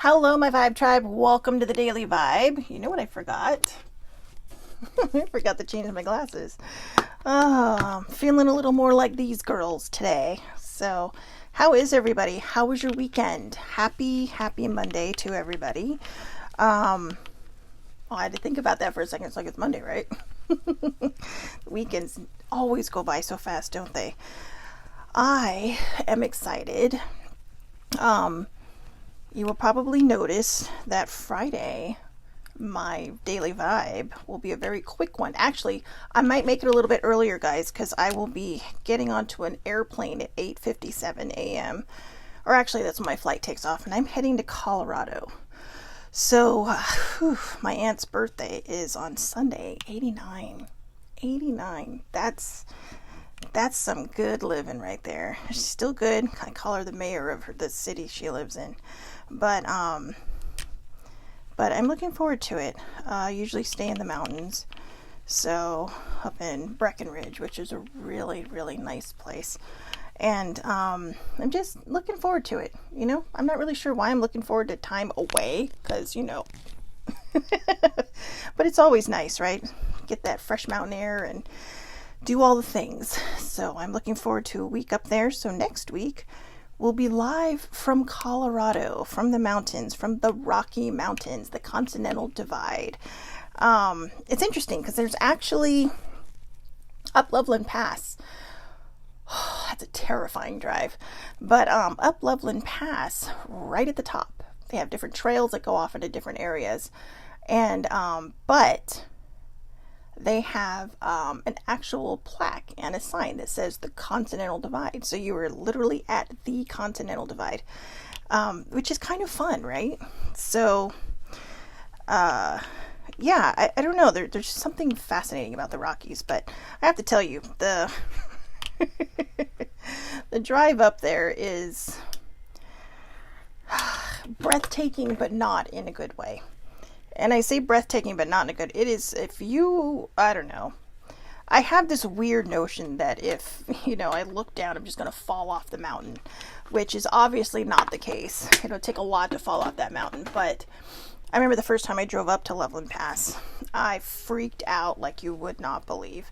Hello, my Vibe Tribe. Welcome to the Daily Vibe. You know what I forgot? I forgot to change my glasses. I'm feeling a little more like these girls today. So, how is everybody? How was your weekend? Happy Monday to everybody. I had to think about that for a second. It's like it's Monday, right? Weekends always go by so fast, don't they? I am excited. You will probably notice that Friday, my daily vibe will be a very quick one. Actually, I might make it a little bit earlier, guys, because I will be getting onto an airplane at 8:57 a.m. Or actually, that's when my flight takes off, and I'm heading to Colorado. So, my aunt's birthday is on Sunday, 89. 89. That's some good living right there. She's still good. I call her the mayor of the city she lives in. But I'm looking forward to it. I usually stay in the mountains. So up in Breckenridge, which is a really, really nice place. And I'm just looking forward to it. You know, I'm not really sure why I'm looking forward to time away, because, you know, but it's always nice, right? Get that fresh mountain air and do all the things. So I'm looking forward to a week up there. So next week we'll be live from Colorado, from the mountains, from the Rocky Mountains, the Continental Divide. It's interesting because there's actually up Loveland Pass. That's a terrifying drive. But up Loveland Pass, right at the top, they have different trails that go off into different areas. And but they have an actual plaque and a sign that says the Continental Divide. So you were literally at the Continental Divide, which is kind of fun, right? So, yeah, I don't know. There's something fascinating about the Rockies, but I have to tell you, the the drive up there is breathtaking, but not in a good way. And I say breathtaking, but not in a good. It is, I don't know. I have this weird notion that if, I look down, I'm just going to fall off the mountain, which is obviously not the case. It'll take a lot to fall off that mountain. But I remember the first time I drove up to Loveland Pass, I freaked out like you would not believe.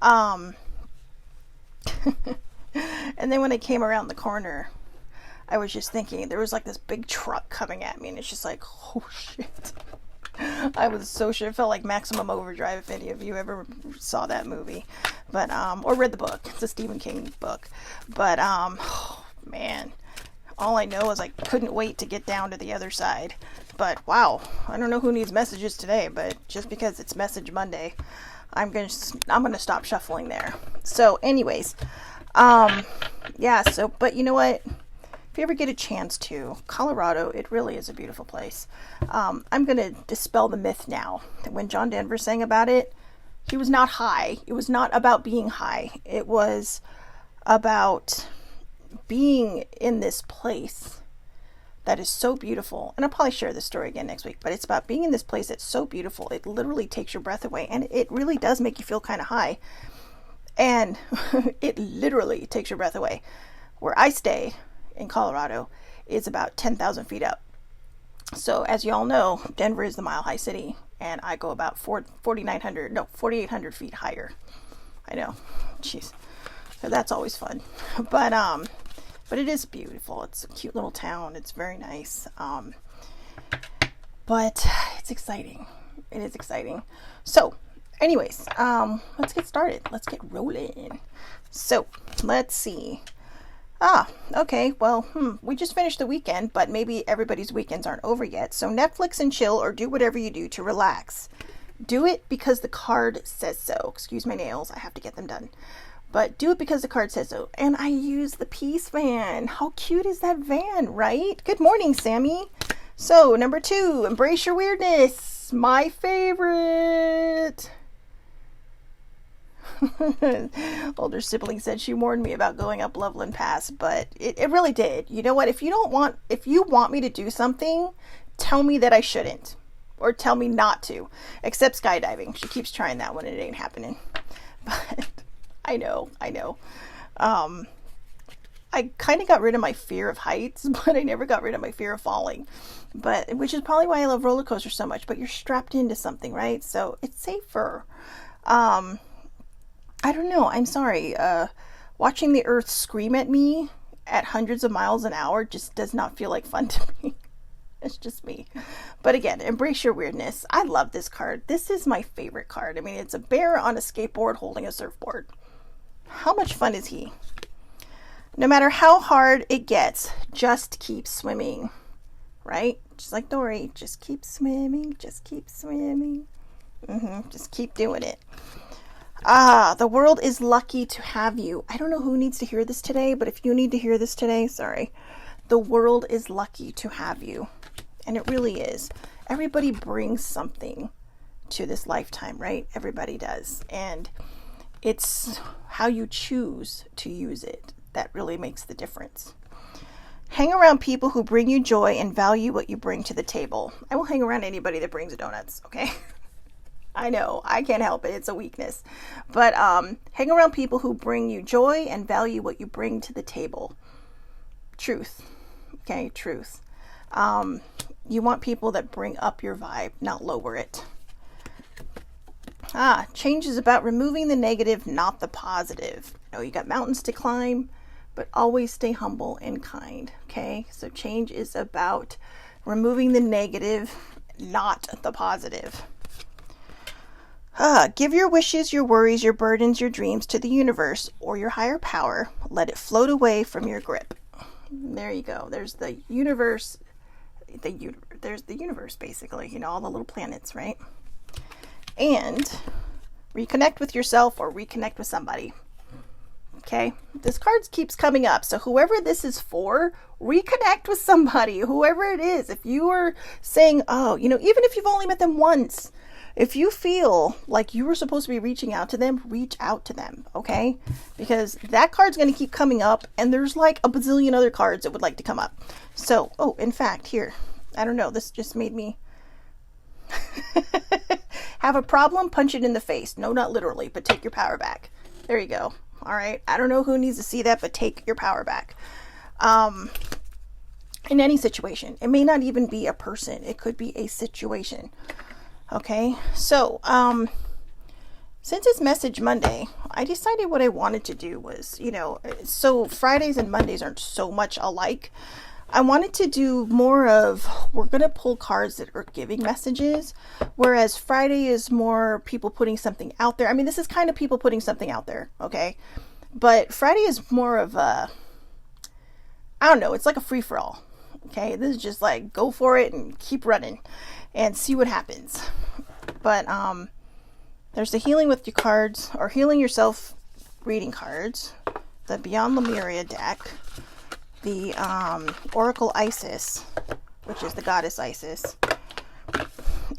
And then when I came around the corner, I was just thinking, there was like this big truck coming at me, and it's just like, oh shit. I was so sure. It felt like Maximum Overdrive, if any of you ever saw that movie, but or read the book. It's a Stephen King book. But oh, man, all I know is I couldn't wait to get down to the other side. But wow, I don't know who needs messages today, but just because it's Message Monday, I'm gonna stop shuffling there. So, anyways, yeah. So, but you know what? If you ever get a chance to, Colorado, it really is a beautiful place. I'm going to dispel the myth now that when John Denver sang about it, he was not high. It was not about being high. It was about being in this place that is so beautiful. And I'll probably share this story again next week, but it's about being in this place that's so beautiful. It literally takes your breath away, and it really does make you feel kind of high. And it literally takes your breath away. Where I stay in Colorado is about 10,000 feet up. So as you all know, Denver is the Mile High City, and I go about 4,800 feet higher. I know, jeez, so that's always fun. But it is beautiful. It's a cute little town. It's very nice. But it's exciting. It is exciting. So, anyways, let's get started. Let's get rolling. So let's see. Okay, well, we just finished the weekend, but maybe everybody's weekends aren't over yet. So Netflix and chill, or do whatever you do to relax. Do it because the card says so. Excuse my nails, I have to get them done. But do it because the card says so. And I use the Peace van. How cute is that van, right? Good morning, Sammy. So, number 2, embrace your weirdness. My favorite. Older sibling said she warned me about going up Loveland Pass, but it really did. You know what? If you want me to do something, tell me that I shouldn't, or tell me not to. Except skydiving. She keeps trying that one and it ain't happening. But I know. I kind of got rid of my fear of heights, but I never got rid of my fear of falling. But which is probably why I love roller coasters so much. But you're strapped into something, right? So it's safer. I don't know. I'm sorry. Watching the earth scream at me at hundreds of miles an hour just does not feel like fun to me. It's just me. But again, embrace your weirdness. I love this card. This is my favorite card. I mean, it's a bear on a skateboard holding a surfboard. How much fun is he? No matter how hard it gets, just keep swimming. Right? Just like Dory. Just keep swimming. Just keep swimming. Just keep doing it. The world is lucky to have you. I don't know who needs to hear this today, but if you need to hear this today, sorry. The world is lucky to have you. And it really is. Everybody brings something to this lifetime, right? Everybody does. And it's how you choose to use it that really makes the difference. Hang around people who bring you joy and value what you bring to the table. I will hang around anybody that brings donuts, okay? I know, I can't help it. It's a weakness. But hang around people who bring you joy and value what you bring to the table. Truth. Okay, truth. You want people that bring up your vibe, not lower it. Change is about removing the negative, not the positive. You know, you got mountains to climb, but always stay humble and kind. Okay, so change is about removing the negative, not the positive. Give your wishes, your worries, your burdens, your dreams to the universe or your higher power. Let it float away from your grip. There you go. There's the universe. There's the universe, basically. You know, all the little planets, right? And reconnect with yourself or reconnect with somebody. Okay? This card keeps coming up. So whoever this is for, reconnect with somebody, whoever it is. If you are saying, oh, you know, even if you've only met them once, if you feel like you were supposed to be reaching out to them, reach out to them, okay? Because that card's going to keep coming up, and there's like a bazillion other cards that would like to come up. So, oh, in fact, here, I don't know, this just made me have a problem, punch it in the face. No, not literally, but take your power back. There you go. All right. I don't know who needs to see that, but take your power back. In any situation. It may not even be a person. It could be a situation. Okay, so since it's Message Monday, I decided what I wanted to do was, you know, so Fridays and Mondays aren't so much alike. I wanted to do more of, we're going to pull cards that are giving messages, whereas Friday is more people putting something out there. I mean, this is kind of people putting something out there, okay? But Friday is more of a, I don't know, it's like a free-for-all, okay? This is just like, go for it and keep running and see what happens. But there's the healing with your cards, or healing yourself reading cards, the Beyond Lemuria deck, the Oracle Isis, which is the goddess Isis,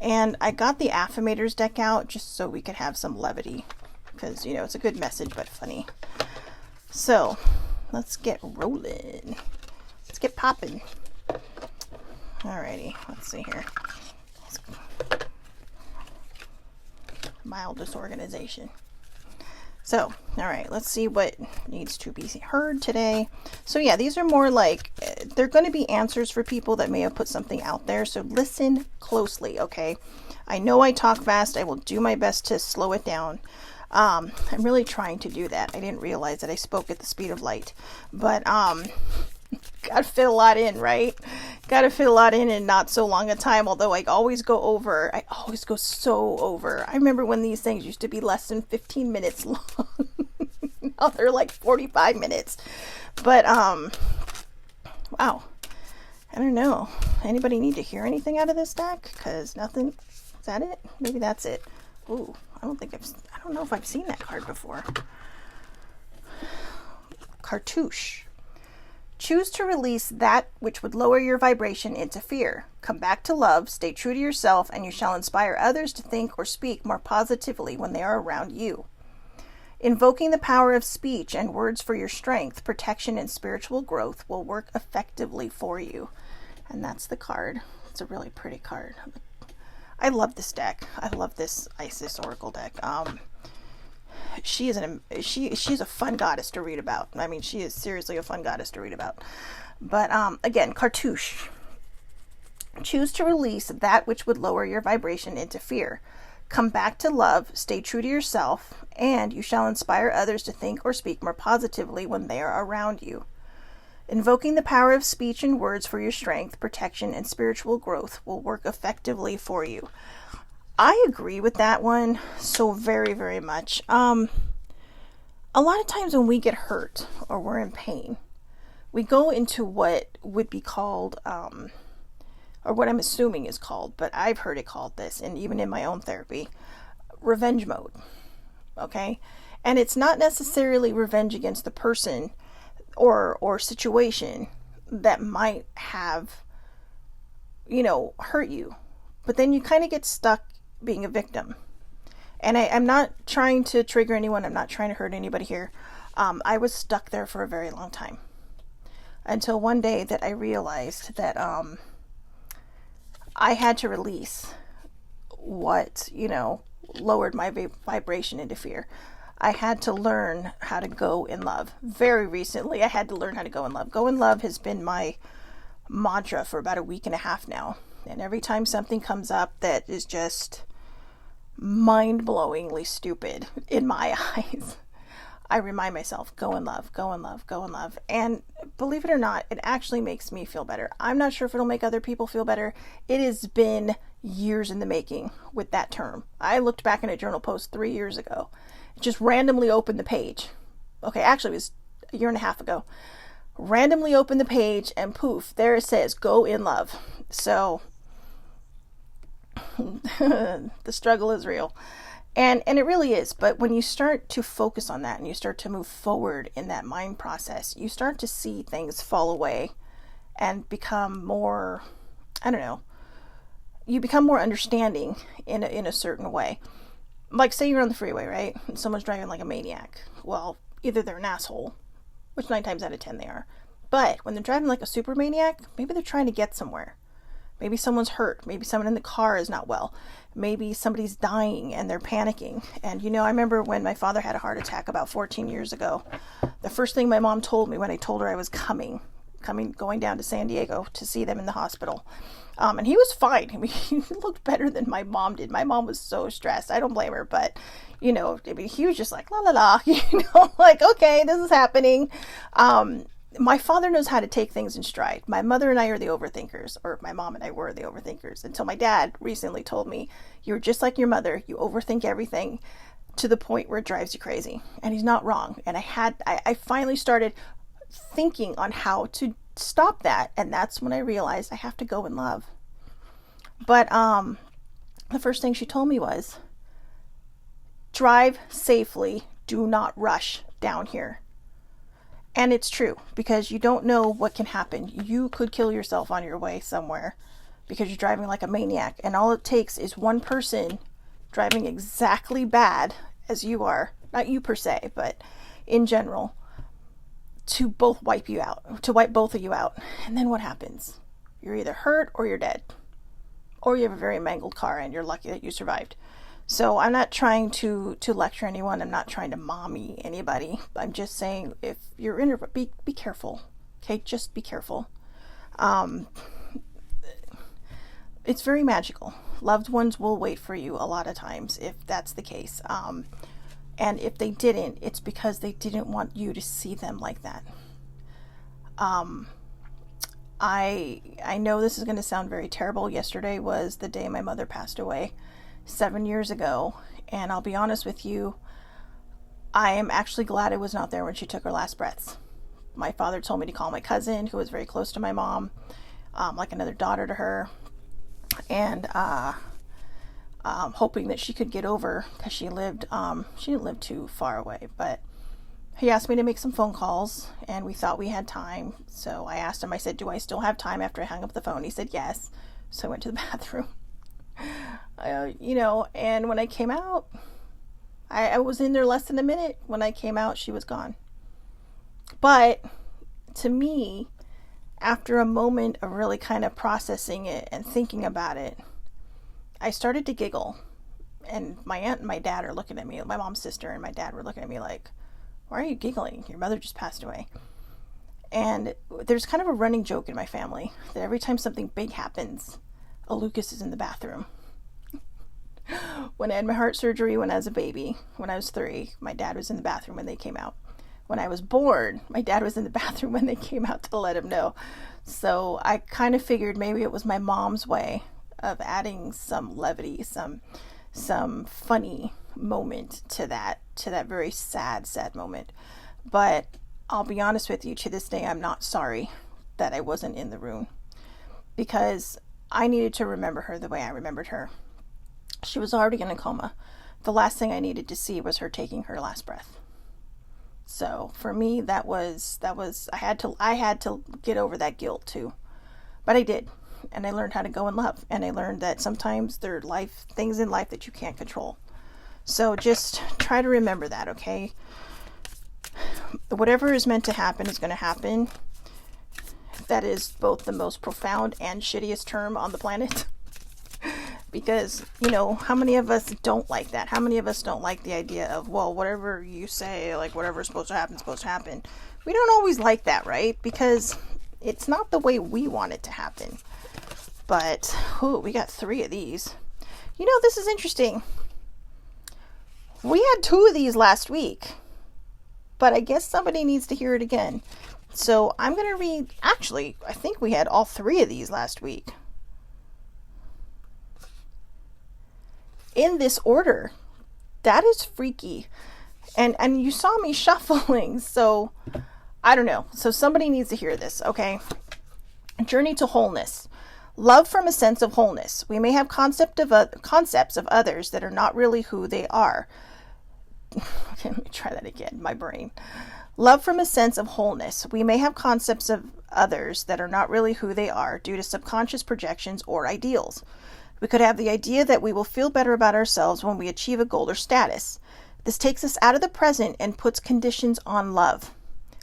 and I got the Affirmators deck out just so we could have some levity, because, you know, it's a good message but funny. So let's get rolling. Let's get popping. Alrighty, let's see here. Mild disorganization. So, all right, let's see what needs to be heard today. So yeah, these are more like, they're going to be answers for people that may have put something out there. So listen closely, okay? I know I talk fast. I will do my best to slow it down. I'm really trying to do that. I didn't realize that I spoke at the speed of light. But, gotta fit a lot in, right? Gotta fit a lot in not so long a time, although I always go over. I always go so over. I remember when these things used to be less than 15 minutes long. Now they're like 45 minutes. But, wow. I don't know. Anybody need to hear anything out of this deck? Because nothing. Is that it? Maybe that's it. Ooh, I don't know if I've seen that card before. Cartouche. Choose to release that which would lower your vibration into fear. Come back to love, stay true to yourself, and you shall inspire others to think or speak more positively when they are around you. Invoking the power of speech and words for your strength, protection, and spiritual growth will work effectively for you. And that's the card. It's a really pretty card. I love this deck. I love this Isis Oracle deck. she's a fun goddess to read about. I mean, she is seriously a fun goddess to read about. But again, cartouche. Choose to release that which would lower your vibration into fear. Come back to love, stay true to yourself, and you shall inspire others to think or speak more positively when they are around you. Invoking the power of speech and words for your strength, protection, and spiritual growth will work effectively for you. I agree with that one so very, very much. A lot of times when we get hurt or we're in pain, we go into what would be called, or what I'm assuming is called, but I've heard it called this, and even in my own therapy, revenge mode. Okay? And it's not necessarily revenge against the person or situation that might have, hurt you. But then you kind of get stuck being a victim. And I'm not trying to trigger anyone. I'm not trying to hurt anybody here. I was stuck there for a very long time. Until one day that I realized that I had to release what, lowered my vibration into fear. I had to learn how to go in love. Very recently, I had to learn how to go in love. Go in love has been my mantra for about a week and a half now. And every time something comes up that is just mind-blowingly stupid in my eyes, I remind myself, go in love, go in love, go in love. And believe it or not, it actually makes me feel better. I'm not sure if it'll make other people feel better. It has been years in the making with that term. I looked back in a journal post 3 years ago. Just randomly opened the page. Okay, actually it was a year and a half ago. Randomly opened the page and poof, there it says, go in love. So the struggle is real. And it really is. But when you start to focus on that and you start to move forward in that mind process, you start to see things fall away and become more, you become more understanding in a certain way. Like, say you're on the freeway, right? And someone's driving like a maniac. Well, either they're an asshole, which 9 times out of 10 they are. But when they're driving like a super maniac, maybe they're trying to get somewhere. Maybe someone's hurt. Maybe someone in the car is not well. Maybe somebody's dying and they're panicking. And, I remember when my father had a heart attack about 14 years ago, the first thing my mom told me when I told her I was going down to San Diego to see them in the hospital. And he was fine. I mean, he looked better than my mom did. My mom was so stressed. I don't blame her, but, he was just like, la la la, like, okay, this is happening. My father knows how to take things in stride. My mother and I are the overthinkers, or my mom and I were the overthinkers, until my dad recently told me, you're just like your mother. You overthink everything to the point where it drives you crazy. And he's not wrong. And I finally started thinking on how to stop that. And that's when I realized I have to go in love. But the first thing she told me was, drive safely. Do not rush down here. And it's true, because you don't know what can happen. You could kill yourself on your way somewhere because you're driving like a maniac. And all it takes is one person driving exactly bad as you are, not you per se, but in general, to both wipe you out, to wipe both of you out. And then what happens? You're either hurt or you're dead. Or you have a very mangled car and you're lucky that you survived. So I'm not trying to lecture anyone. I'm not trying to mommy anybody. I'm just saying, if you're in it, be careful. Okay, just be careful. It's very magical. Loved ones will wait for you a lot of times if that's the case. And if they didn't, it's because they didn't want you to see them like that. I know this is going to sound very terrible. Yesterday was the day my mother passed away, 7 years ago. And I'll be honest with you, I am actually glad I was not there when she took her last breaths. My father told me to call my cousin, who was very close to my mom, like another daughter to her, and hoping that she could get over, because she didn't live too far away. But he asked me to make some phone calls, and we thought we had time. So I asked him, I said, do I still have time after I hung up the phone? He said yes. So I went to the bathroom. And when I came out, I was in there less than a minute. When I came out, she was gone. But to me, after a moment of really kind of processing it and thinking about it, I started to giggle. And my aunt and my dad are looking at me. My mom's sister and my dad were looking at me like, why are you giggling? Your mother just passed away. And there's kind of a running joke in my family that every time something big happens, a Lucas is in the bathroom. When I had my heart surgery when I was a baby, when I was 3, my dad was in the bathroom when they came out. When I was born, my dad was in the bathroom when they came out to let him know. So I kind of figured maybe it was my mom's way of adding some levity, some funny moment to that very sad moment. But I'll be honest with you, to this day, I'm not sorry that I wasn't in the room, because I needed to remember her the way I remembered her. She was already in a coma. The last thing I needed to see was her taking her last breath. So for me, that was I had to get over that guilt too. But I did. And I learned how to go in love. And I learned that sometimes there are things in life that you can't control. So just try to remember that, okay? Whatever is meant to happen is going to happen. That is both the most profound and shittiest term on the planet. Because, how many of us don't like that? How many of us don't like the idea of, well, whatever you say, like whatever's supposed to happen is supposed to happen. We don't always like that, right? Because it's not the way we want it to happen. But, we got 3 of these. This is interesting. We had 2 of these last week. But I guess somebody needs to hear it again. So I'm going to read, actually, I think we had all 3 of these last week. In this order. That is freaky. And you saw me shuffling, so I don't know. So somebody needs to hear this, okay? Journey to wholeness. Love from a sense of wholeness. We may have concepts of others that are not really who they are. Okay, let me try that again. My brain. Love from a sense of wholeness. We may have concepts of others that are not really who they are due to subconscious projections or ideals. We could have the idea that we will feel better about ourselves when we achieve a goal or status. This takes us out of the present and puts conditions on love.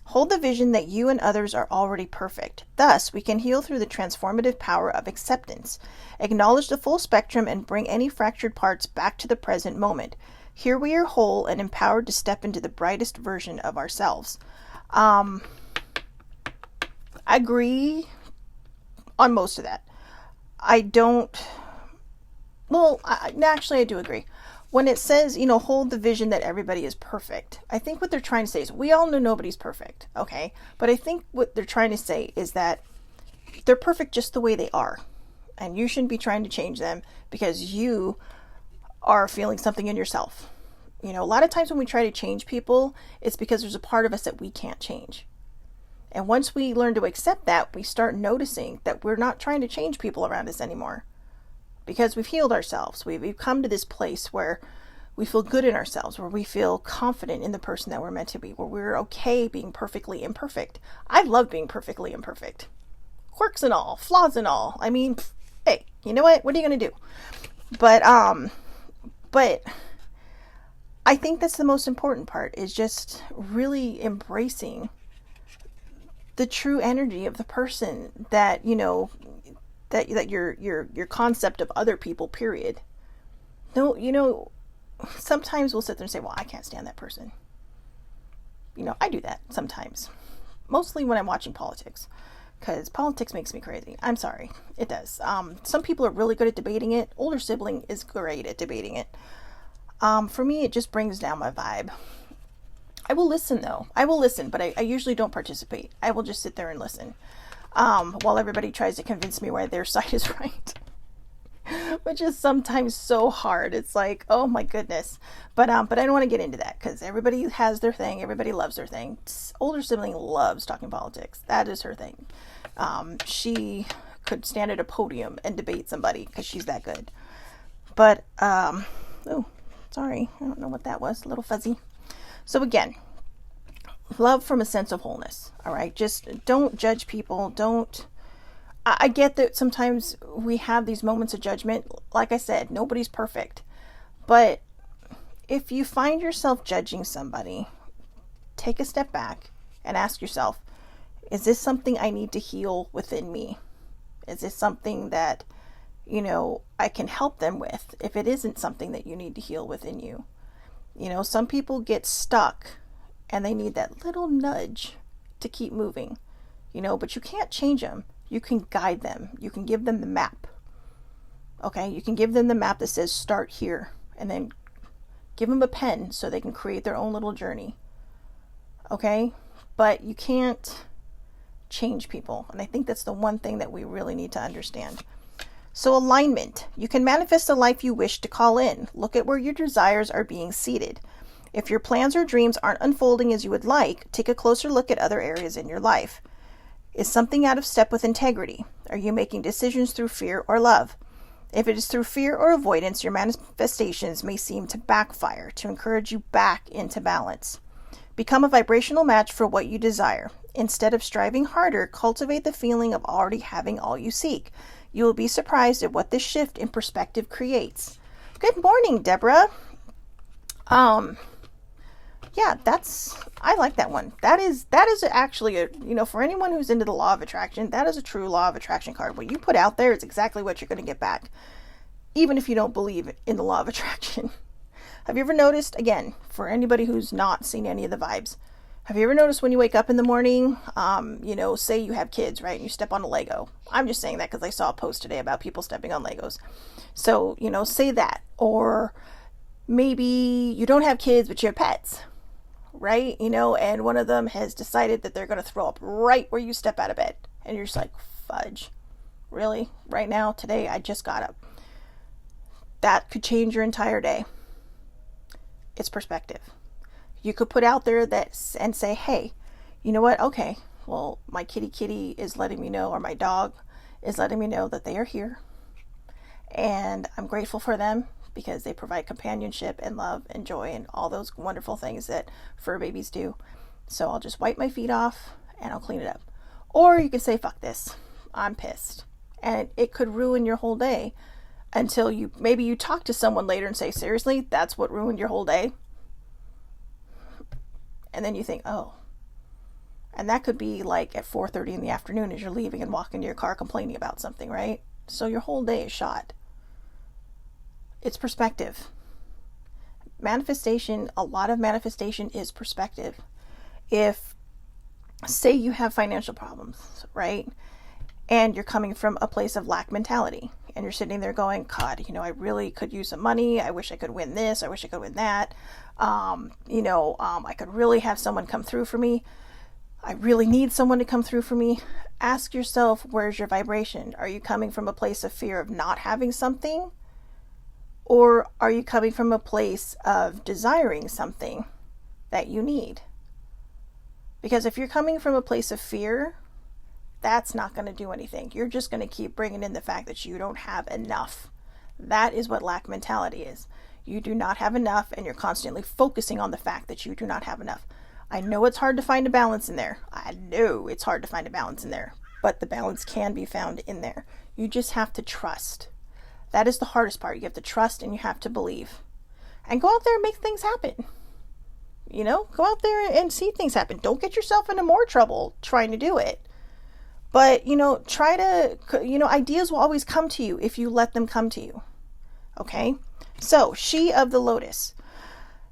Hold the vision that you and others are already perfect. Thus, we can heal through the transformative power of acceptance. Acknowledge the full spectrum and bring any fractured parts back to the present moment. Here we are whole and empowered to step into the brightest version of ourselves. I agree on most of that. I don't... Well, actually, I do agree. When it says, hold the vision that everybody is perfect, I think what they're trying to say is, we all know nobody's perfect, okay? But I think what they're trying to say is that they're perfect just the way they are. And you shouldn't be trying to change them because you are feeling something in yourself. A lot of times when we try to change people, it's because there's a part of us that we can't change. And once we learn to accept that, we start noticing that we're not trying to change people around us anymore. Because we've healed ourselves. We've come to this place where we feel good in ourselves, where we feel confident in the person that we're meant to be, where we're okay being perfectly imperfect. I love being perfectly imperfect. Quirks and all, flaws and all. I mean, hey, you know what? What are you going to do? But I think that's the most important part, is just really embracing the true energy of the person that, that your concept of other people, period. No, sometimes we'll sit there and say, well, I can't stand that person. I do that sometimes. Mostly when I'm watching politics. Because politics makes me crazy. I'm sorry. It does. Some people are really good at debating it. Older sibling is great at debating it. For me, it just brings down my vibe. I will listen, though. I will listen, but I usually don't participate. I will just sit there and listen. While everybody tries to convince me why their side is right. Which is sometimes so hard. It's like, oh my goodness. But I don't want to get into that, because everybody has their thing. Everybody loves their thing. Older sibling loves talking politics. That is her thing. She could stand at a podium and debate somebody because she's that good. But, oh, sorry. I don't know what that was. A little fuzzy. So again, love from a sense of wholeness. All right. Just don't judge people. I get that sometimes we have these moments of judgment. Like I said, nobody's perfect. But if you find yourself judging somebody, take a step back and ask yourself, is this something I need to heal within me? Is this something that, I can help them with if it isn't something that you need to heal within you. Some people get stuck and they need that little nudge to keep moving, but you can't change them. You can guide them. You can give them the map. Okay, you can give them the map that says start here, and then give them a pen so they can create their own little journey. Okay, but you can't change people. And I think that's the one thing that we really need to understand. So alignment. You can manifest the life you wish to call in. Look at where your desires are being seated. If your plans or dreams aren't unfolding as you would like, take a closer look at other areas in your life. Is something out of step with integrity? Are you making decisions through fear or love? If it is through fear or avoidance, your manifestations may seem to backfire to encourage you back into balance. Become a vibrational match for what you desire. Instead of striving harder, cultivate the feeling of already having all you seek. You will be surprised at what this shift in perspective creates. Good morning, Deborah. Yeah, I like that one. That is actually for anyone who's into the law of attraction, that is a true law of attraction card. What you put out there is exactly what you're going to get back, even if you don't believe in the law of attraction. Have you ever noticed, again, for anybody who's not seen any of the vibes, have you ever noticed when you wake up in the morning, say you have kids, right, and you step on a Lego? I'm just saying that because I saw a post today about people stepping on Legos. So, say that. Or maybe you don't have kids, but you have pets, right? And one of them has decided that they're going to throw up right where you step out of bed. And you're just like, fudge. Really? Right now? Today, I just got up. That could change your entire day. It's perspective. You could put out there and say, hey, you know what? Okay, well, my kitty is letting me know, or my dog is letting me know that they are here. And I'm grateful for them because they provide companionship and love and joy and all those wonderful things that fur babies do. So I'll just wipe my feet off and I'll clean it up. Or you can say, fuck this, I'm pissed. And it could ruin your whole day until you talk to someone later and say, seriously, that's what ruined your whole day? And then you think, oh. And that could be like at 4:30 in the afternoon as you're leaving and walking to your car complaining about something, right? So your whole day is shot. It's perspective. Manifestation, a lot of manifestation is perspective. If, say you have financial problems, right? And you're coming from a place of lack mentality. And you're sitting there going, God, I really could use some money. I wish I could win this. I wish I could win that. I could really have someone come through for me. I really need someone to come through for me. Ask yourself, where's your vibration? Are you coming from a place of fear of not having something? Or are you coming from a place of desiring something that you need? Because if you're coming from a place of fear, that's not going to do anything. You're just going to keep bringing in the fact that you don't have enough. That is what lack mentality is. You do not have enough, and you're constantly focusing on the fact that you do not have enough. I know it's hard to find a balance in there. I know it's hard to find a balance in there, but the balance can be found in there. You just have to trust. That is the hardest part. You have to trust and you have to believe. And go out there and make things happen. Go out there and see things happen. Don't get yourself into more trouble trying to do it. But, try to, ideas will always come to you if you let them come to you. Okay? So, she of the lotus.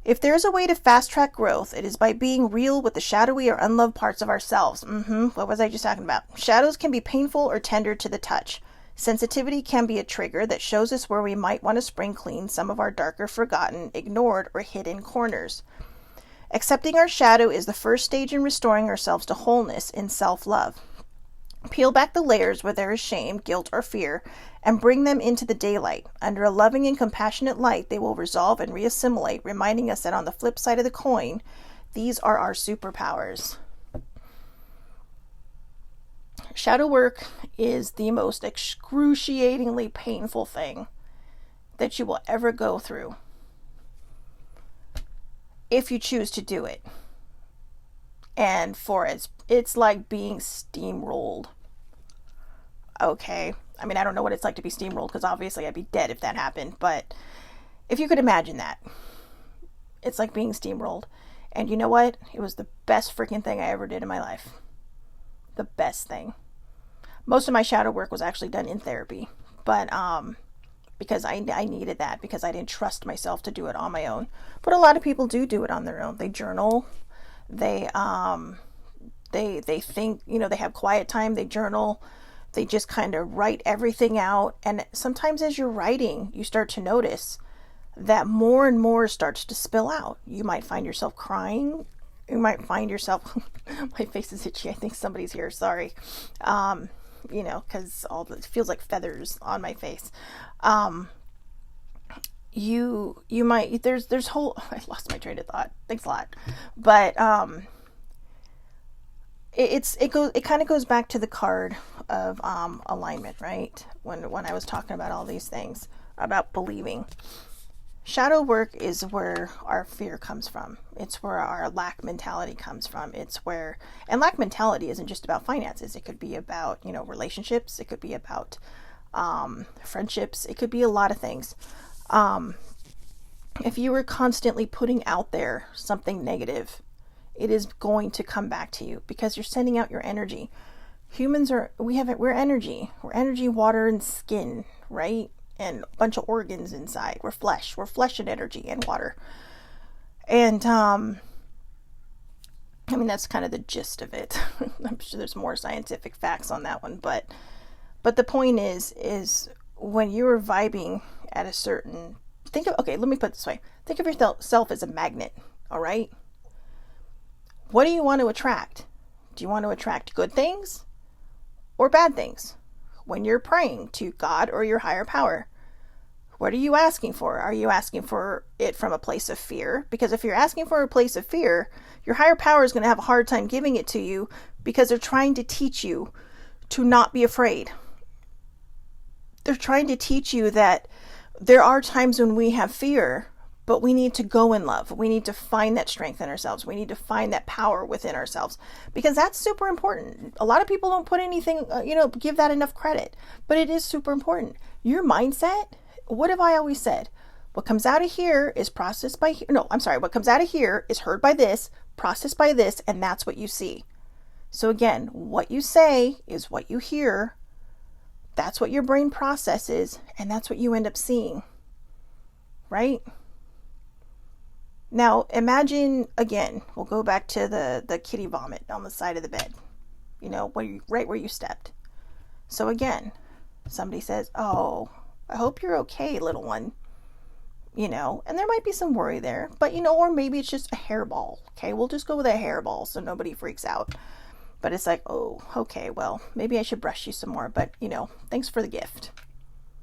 If there's a way to fast track growth, it is by being real with the shadowy or unloved parts of ourselves. What was I just talking about? Shadows can be painful or tender to the touch. Sensitivity can be a trigger that shows us where we might want to spring clean some of our darker, forgotten, ignored, or hidden corners. Accepting our shadow is the first stage in restoring ourselves to wholeness in self-love. Peel back the layers where there is shame, guilt, or fear, and bring them into the daylight. Under a loving and compassionate light, they will resolve and reassimilate, reminding us that on the flip side of the coin, these are our superpowers. Shadow work is the most excruciatingly painful thing that you will ever go through if you choose to do it. And it's like being steamrolled. Okay. I mean, I don't know what it's like to be steamrolled because obviously I'd be dead if that happened. But if you could imagine that, it's like being steamrolled. And you know what? It was the best freaking thing I ever did in my life. The best thing. Most of my shadow work was actually done in therapy. but because I needed that, because I didn't trust myself to do it on my own. But a lot of people do it on their own. They journal, they think, they have quiet time, they journal, they just kind of write everything out. And sometimes as you're writing, you start to notice that more and more starts to spill out. You might find yourself crying. You might find yourself, my face is itchy. I think somebody's here. Sorry. Because it feels like feathers on my face. You might, there's whole, I lost my train of thought. Thanks a lot. But, it kind of goes back to the card of, alignment, right? When I was talking about all these things about believing. Shadow work is where our fear comes from. It's where our lack mentality comes from. And lack mentality isn't just about finances. It could be about, relationships. It could be about friendships. It could be a lot of things. If you were constantly putting out there something negative, it is going to come back to you because you're sending out your energy. Humans we're energy. We're energy, water, and skin, right? And a bunch of organs inside. We're flesh and energy and water. And, that's kind of the gist of it. I'm sure there's more scientific facts on that one, but the point is when you're vibing at a certain, let me put it this way. Think of yourself as a magnet. All right. What do you want to attract? Do you want to attract good things or bad things? When you're praying to God or your higher power, what are you asking for? Are you asking for it from a place of fear? Because if you're asking for a place of fear, your higher power is going to have a hard time giving it to you because they're trying to teach you to not be afraid. They're trying to teach you that there are times when we have fear, but we need to go in love. We need to find that strength in ourselves. We need to find that power within ourselves because that's super important. A lot of people don't put anything, give that enough credit, but it is super important. Your mindset, what have I always said? What comes out of here is processed by, what comes out of here is heard by this, processed by this, and that's what you see. So again, what you say is what you hear. That's what your brain processes, and that's what you end up seeing, right? Now, imagine, again, we'll go back to the kitty vomit on the side of the bed, right where you stepped. So again, somebody says, oh, I hope you're okay, little one, and there might be some worry there, but, or maybe it's just a hairball. Okay, we'll just go with a hairball so nobody freaks out. But it's like, oh, okay, well, maybe I should brush you some more, but, thanks for the gift.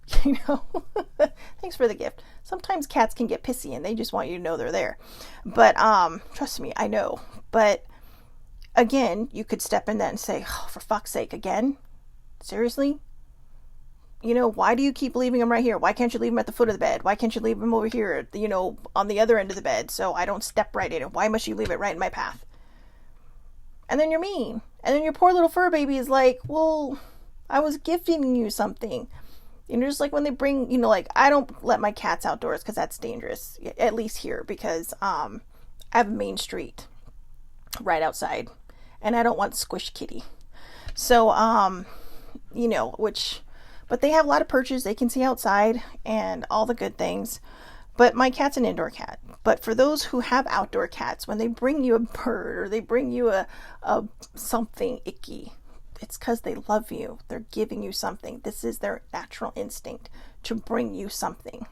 Thanks for the gift. Sometimes cats can get pissy and they just want you to know they're there. But trust me, I know. But again, you could step in that and say, oh, for fuck's sake, again? Seriously? Why do you keep leaving them right here? Why can't you leave them at the foot of the bed? Why can't you leave them over here, on the other end of the bed so I don't step right in it? Why must you leave it right in my path? And then you're mean. And then your poor little fur baby is like, well, I was gifting you something. Just like when they bring, I don't let my cats outdoors because that's dangerous, at least here, because I have a main street right outside and I don't want squish kitty. So, but they have a lot of perches they can see outside and all the good things. But my cat's an indoor cat. But for those who have outdoor cats, when they bring you a bird or they bring you a something icky, it's because they love you. They're giving you something. This is their natural instinct to bring you something,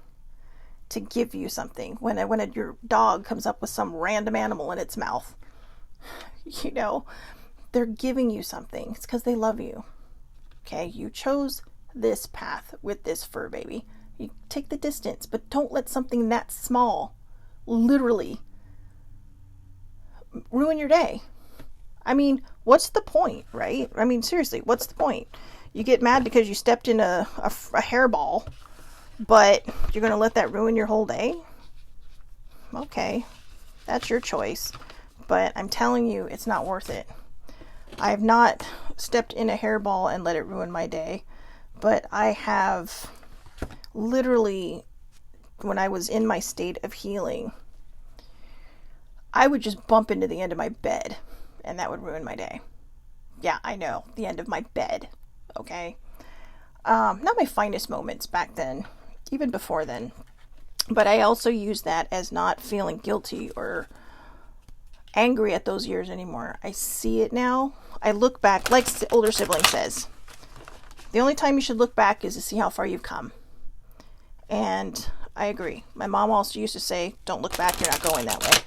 to give you something. When your dog comes up with some random animal in its mouth, they're giving you something. It's because they love you. Okay, you chose this path with this fur baby. You take the distance, but don't let something that small literally ruin your day. What's the point, right? Seriously, what's the point? You get mad because you stepped in a hairball, but you're going to let that ruin your whole day? Okay, that's your choice. But I'm telling you, it's not worth it. I have not stepped in a hairball and let it ruin my day, but I have literally, when I was in my state of healing, I would just bump into the end of my bed and that would ruin my day. Yeah, I know, the end of my bed. Okay. not my finest moments back then, even before then. But I also use that as not feeling guilty or angry at those years anymore. I see it now. I look back, like older sibling says, the only time you should look back is to see how far you've come. And I agree. My mom also used to say, don't look back, you're not going that way.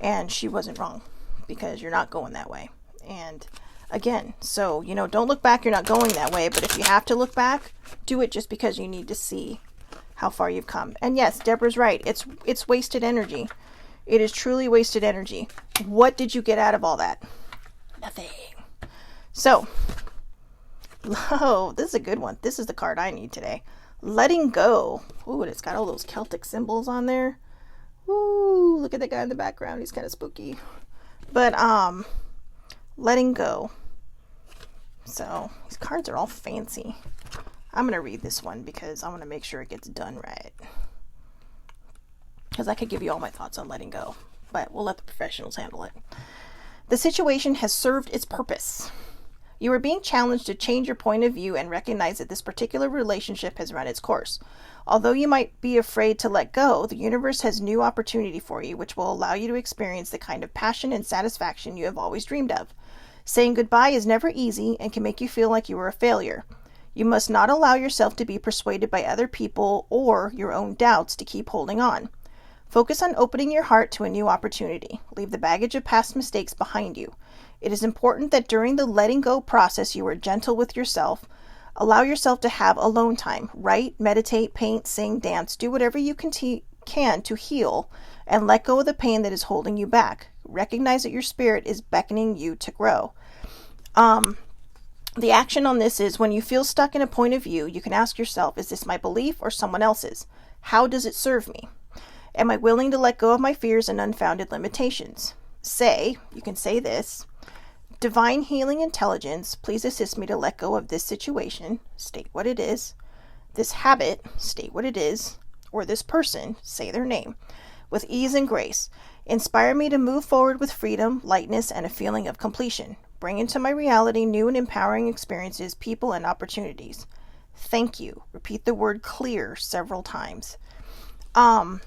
And she wasn't wrong, because you're not going that way. And again, so, don't look back, you're not going that way. But if you have to look back, do it just because you need to see how far you've come. And yes, Deborah's right. It's wasted energy. It is truly wasted energy. What did you get out of all that? Nothing. So, oh, this is a good one. This is the card I need today. Letting go. Ooh, and it's got all those Celtic symbols on there. Ooh, look at the guy in the background. He's kind of spooky. But, letting go. So, these cards are all fancy. I'm going to read this one because I want to make sure it gets done right. Because I could give you all my thoughts on letting go, but we'll let the professionals handle it. The situation has served its purpose. You are being challenged to change your point of view and recognize that this particular relationship has run its course. Although you might be afraid to let go, the universe has new opportunity for you, which will allow you to experience the kind of passion and satisfaction you have always dreamed of. Saying goodbye is never easy and can make you feel like you are a failure. You must not allow yourself to be persuaded by other people or your own doubts to keep holding on. Focus on opening your heart to a new opportunity. Leave the baggage of past mistakes behind you. It is important that during the letting go process you are gentle with yourself. Allow yourself to have alone time. Write, meditate, paint, sing, dance. Do whatever you can to heal and let go of the pain that is holding you back. Recognize that your spirit is beckoning you to grow. The action on this is when you feel stuck in a point of view, you can ask yourself, is this my belief or someone else's? How does it serve me? Am I willing to let go of my fears and unfounded limitations? You can say this, Divine Healing Intelligence, please assist me to let go of this situation, state what it is, this habit, state what it is, or this person, say their name, with ease and grace. Inspire me to move forward with freedom, lightness, and a feeling of completion. Bring into my reality new and empowering experiences, people, and opportunities. Thank you. Repeat the word clear several times. I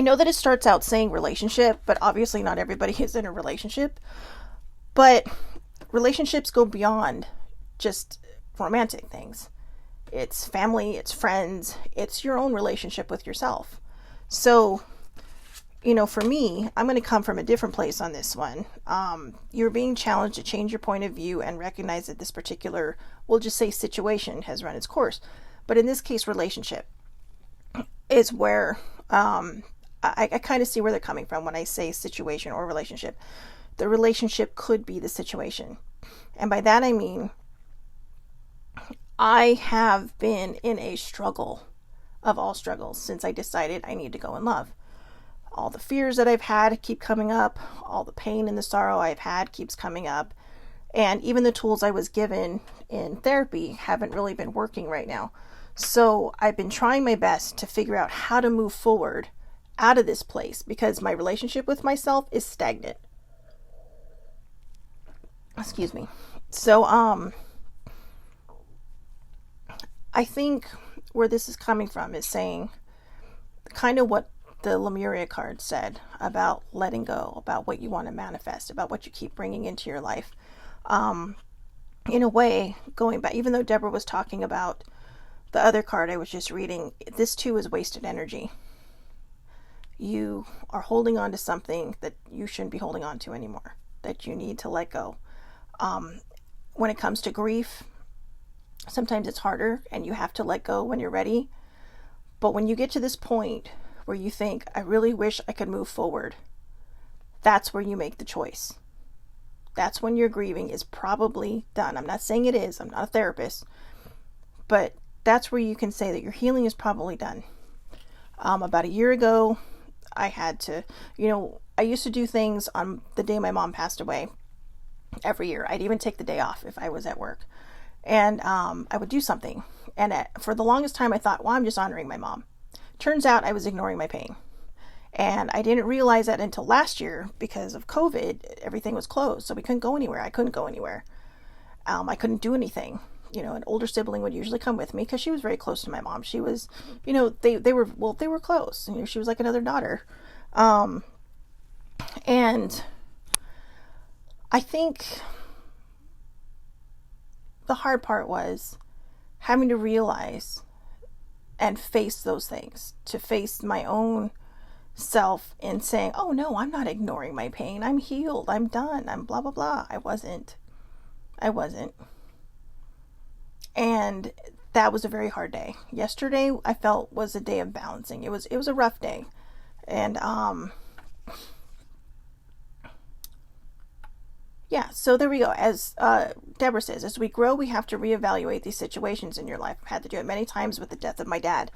know that it starts out saying relationship, but obviously not everybody is in a relationship. But relationships go beyond just romantic things. It's family, it's friends, it's your own relationship with yourself. So, for me, I'm going to come from a different place on this one. You're being challenged to change your point of view and recognize that this particular, we'll just say situation, has run its course. But in this case, relationship is where I kind of see where they're coming from when I say situation or relationship. The relationship could be the situation. And by that I mean, I have been in a struggle of all struggles since I decided I need to go in love. All the fears that I've had keep coming up. All the pain and the sorrow I've had keeps coming up. And even the tools I was given in therapy haven't really been working right now. So I've been trying my best to figure out how to move forward out of this place because my relationship with myself is stagnant. Excuse me. So, I think where this is coming from is saying kind of what the Lemuria card said about letting go, about what you want to manifest, about what you keep bringing into your life. In a way, going back, even though Deborah was talking about the other card I was just reading, this too is wasted energy. You are holding on to something that you shouldn't be holding on to anymore, that you need to let go. When it comes to grief, sometimes it's harder and you have to let go when you're ready. But when you get to this point where you think, I really wish I could move forward, that's where you make the choice. That's when your grieving is probably done. I'm not saying it is. I'm not a therapist. But that's where you can say that your healing is probably done. About a year ago, I had to, I used to do things on the day my mom passed away every year. I'd even take the day off if I was at work. And I would do something. And for the longest time, I thought, well, I'm just honoring my mom. Turns out I was ignoring my pain. And I didn't realize that until last year because of COVID, everything was closed. So we couldn't go anywhere. I couldn't go anywhere. I couldn't do anything. an older sibling would usually come with me because she was very close to my mom. She was, they were close. She was like another daughter. And I think the hard part was having to realize and face those things, to face my own self and saying, oh no, I'm not ignoring my pain. I'm healed. I'm done. I'm blah, blah, blah. I wasn't. And that was a very hard day. Yesterday I felt was a day of balancing. It was a rough day. And, yeah, so there we go. As Deborah says, as we grow, we have to reevaluate these situations in your life. I've had to do it many times with the death of my dad.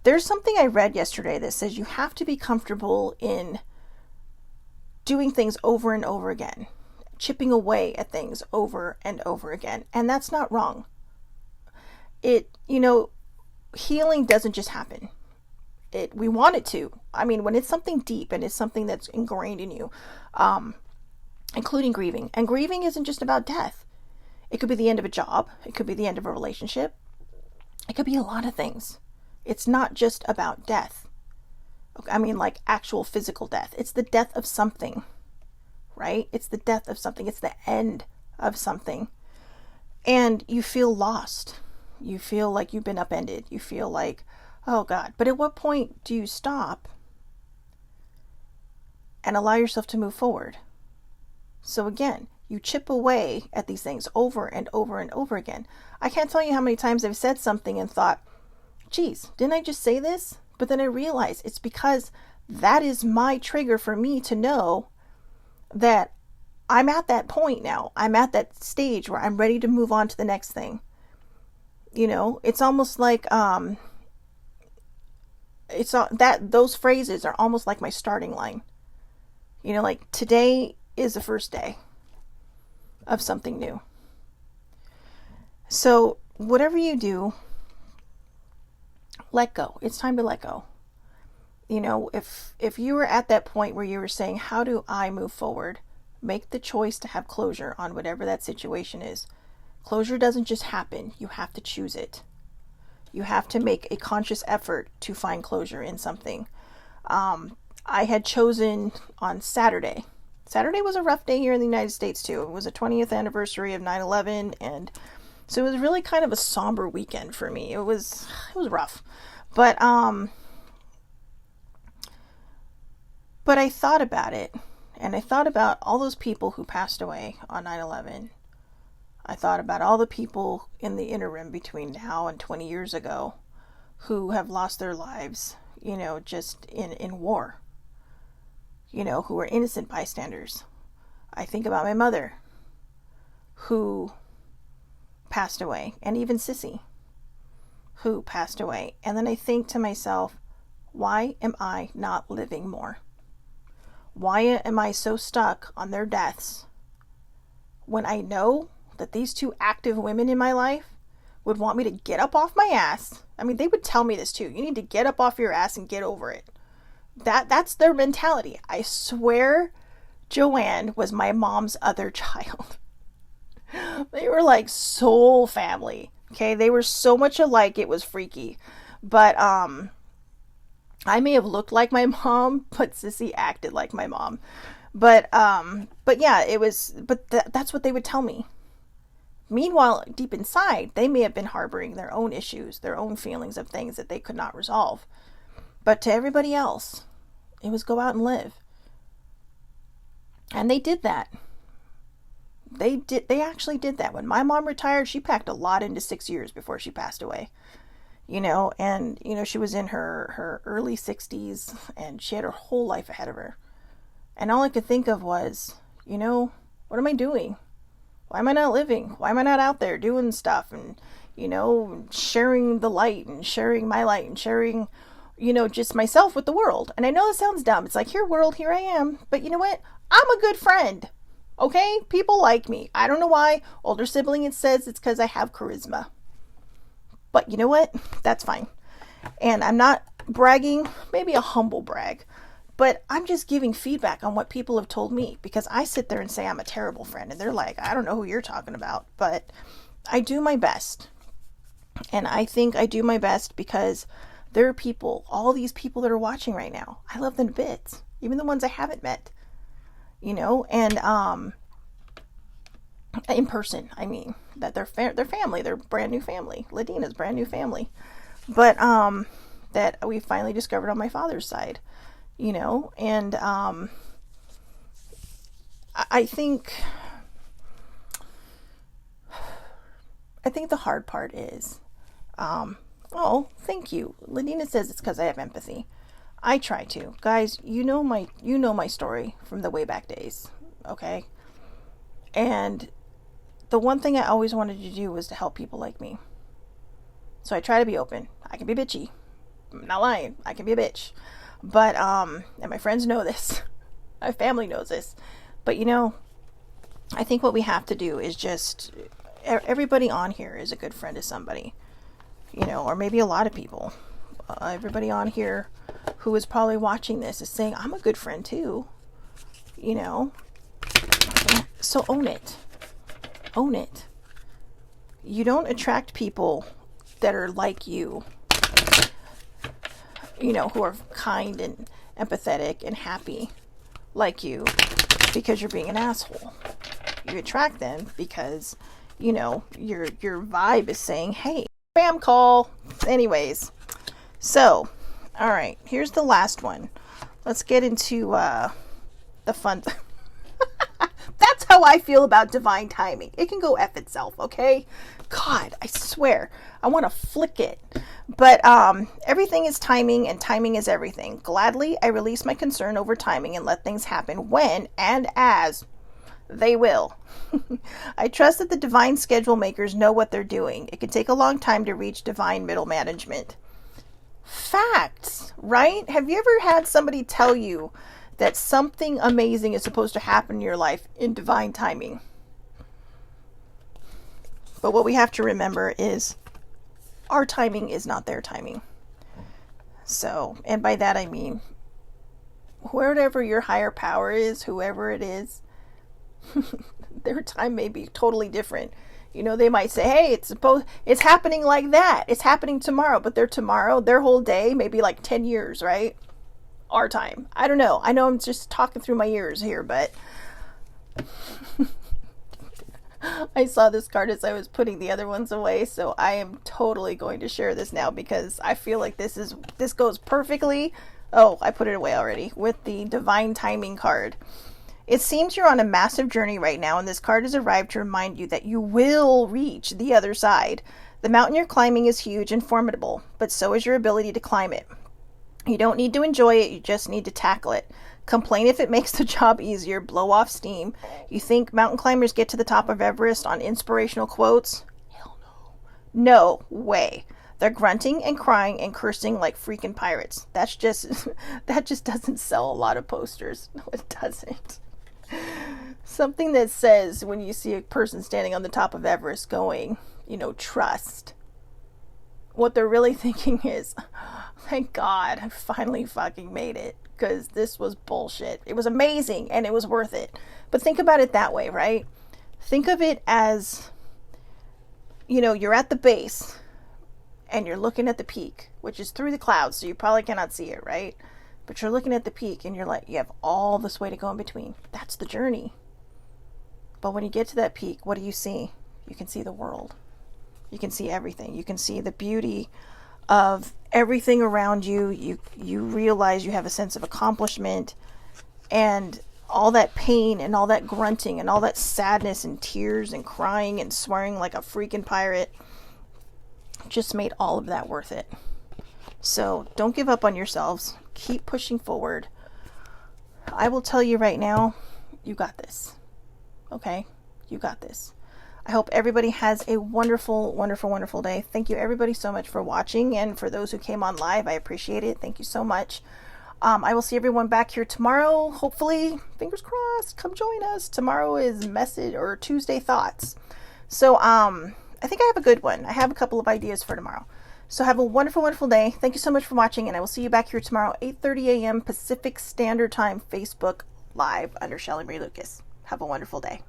There's something I read yesterday that says you have to be comfortable in doing things over and over again, chipping away at things over and over again. And that's not wrong. Healing doesn't just happen. We want it to. I mean, when it's something deep and it's something that's ingrained in you, including grieving. And grieving isn't just about death. It could be the end of a job. It could be the end of a relationship. It could be a lot of things. It's not just about death. I mean, like actual physical death. It's the death of something, right? It's the death of something. It's the end of something. And you feel lost. You feel like you've been upended. You feel like, oh God. But at what point do you stop and allow yourself to move forward? So again, you chip away at these things over and over and over again. I can't tell you how many times I've said something and thought, geez, didn't I just say this? But then I realize it's because that is my trigger for me to know that I'm at that point now. I'm at that stage where I'm ready to move on to the next thing. It's almost like, those phrases are almost like my starting line. Like today is the first day of something new. So whatever you do, let go. It's time to let go. If you were at that point where you were saying, how do I move forward? Make the choice to have closure on whatever that situation is. Closure doesn't just happen. You have to choose it. You have to make a conscious effort to find closure in something. I had chosen on Saturday. Saturday was a rough day here in the United States too. It was a 20th anniversary of 9/11, and so it was really kind of a somber weekend for me. It was rough. But I thought about it, and I thought about all those people who passed away on 9/11. I thought about all the people in the interim between now and 20 years ago who have lost their lives, just in war. Who were innocent bystanders. I think about my mother, who passed away, and even Sissy, who passed away. And then I think to myself, why am I not living more? Why am I so stuck on their deaths when I know that these two active women in my life would want me to get up off my ass? I mean, they would tell me this too. You need to get up off your ass and get over it. That's their mentality. I swear Joanne was my mom's other child. They were like soul family. Okay, they were so much alike, it was freaky. But I may have looked like my mom, but Sissy acted like my mom. But yeah, it was. But that's what they would tell me. Meanwhile, deep inside, they may have been harboring their own issues, their own feelings of things that they could not resolve. But to everybody else, it was go out and live. And they did that. They actually did that. When my mom retired, she packed a lot into 6 years before she passed away. And she was in her early 60s, and she had her whole life ahead of her. And all I could think of was, what am I doing? Why am I not living? Why am I not out there doing stuff and, sharing the light and sharing my light and sharing, just myself with the world? And I know this sounds dumb. It's like, here world, here I am. But you know what? I'm a good friend. Okay? People like me. I don't know why. Older sibling, it says it's because I have charisma. But you know what? That's fine. And I'm not bragging, maybe a humble brag. But I'm just giving feedback on what people have told me, because I sit there and say I'm a terrible friend, and they're like, I don't know who you're talking about. But I do my best. And I think I do my best because there are people, all these people that are watching right now, I love them to bits, even the ones I haven't met, and in person, I mean, that they're family, they're brand new family, Ladina's brand new family, but that we finally discovered on my father's side, and I think the hard part is, oh, thank you. Ladina says it's because I have empathy. I try to. Guys, you know my story from the way back days, okay? And the one thing I always wanted to do was to help people like me. So I try to be open. I can be bitchy. I'm not lying. I can be a bitch. But, and my friends know this. My family knows this. But, I think what we have to do is just, everybody on here is a good friend to somebody. Or maybe a lot of people. Everybody on here who is probably watching this is saying, I'm a good friend too. So own it. Own it. You don't attract people that are like you, who are kind and empathetic and happy like you because you're being an asshole. You attract them because, your vibe is saying, hey, spam call. Anyways, so, all right, here's the last one. Let's get into the fun. That's how I feel about divine timing. It can go F itself, okay? God, I swear, I want to flick it. But everything is timing, and timing is everything. Gladly, I release my concern over timing and let things happen when and as they will. I trust that the divine schedule makers know what they're doing. It can take a long time to reach divine middle management. Facts, right? Have you ever had somebody tell you that something amazing is supposed to happen in your life in divine timing? But what we have to remember is our timing is not their timing. So, and by that I mean, whatever your higher power is, whoever it is, their time may be totally different. They might say, hey, it's happening like that. It's happening tomorrow, but their whole day may be like 10 years, right? Our time. I don't know. I know I'm just talking through my ears here, but I saw this card as I was putting the other ones away, so I am totally going to share this now because I feel like this goes perfectly. Oh, I put it away already with the divine timing card. It seems you're on a massive journey right now, and this card has arrived to remind you that you will reach the other side. The mountain you're climbing is huge and formidable, but so is your ability to climb it. You don't need to enjoy it, you just need to tackle it. Complain if it makes the job easier, blow off steam. You think mountain climbers get to the top of Everest on inspirational quotes? Hell no. No way. They're grunting and crying and cursing like freaking pirates. That just doesn't sell a lot of posters. No, it doesn't. Something that says when you see a person standing on the top of Everest going, trust. What they're really thinking is, thank God I finally fucking made it, because this was bullshit. It was amazing and it was worth it. But think about it that way, right? Think of it as, you're at the base and you're looking at the peak, which is through the clouds, so you probably cannot see it, right? But you're looking at the peak and you're like, you have all this way to go in between. That's the journey. But when you get to that peak, what do you see? You can see the world. You can see everything. You can see the beauty of everything around you. You realize you have a sense of accomplishment, and all that pain and all that grunting and all that sadness and tears and crying and swearing like a freaking pirate just made all of that worth it. So don't give up on yourselves. Keep pushing forward. I will tell you right now, you got this. Okay? You got this. I hope everybody has a wonderful, wonderful, wonderful day. Thank you everybody so much for watching, and for those who came on live, I appreciate it. Thank you so much. I will see everyone back here tomorrow. Hopefully, fingers crossed, come join us. Tomorrow is Tuesday Thoughts. So, I think I have a good one. I have a couple of ideas for tomorrow. So have a wonderful, wonderful day. Thank you so much for watching, and I will see you back here tomorrow, 8:30 a.m. Pacific Standard Time, Facebook Live under Shelly Marie Lucas. Have a wonderful day.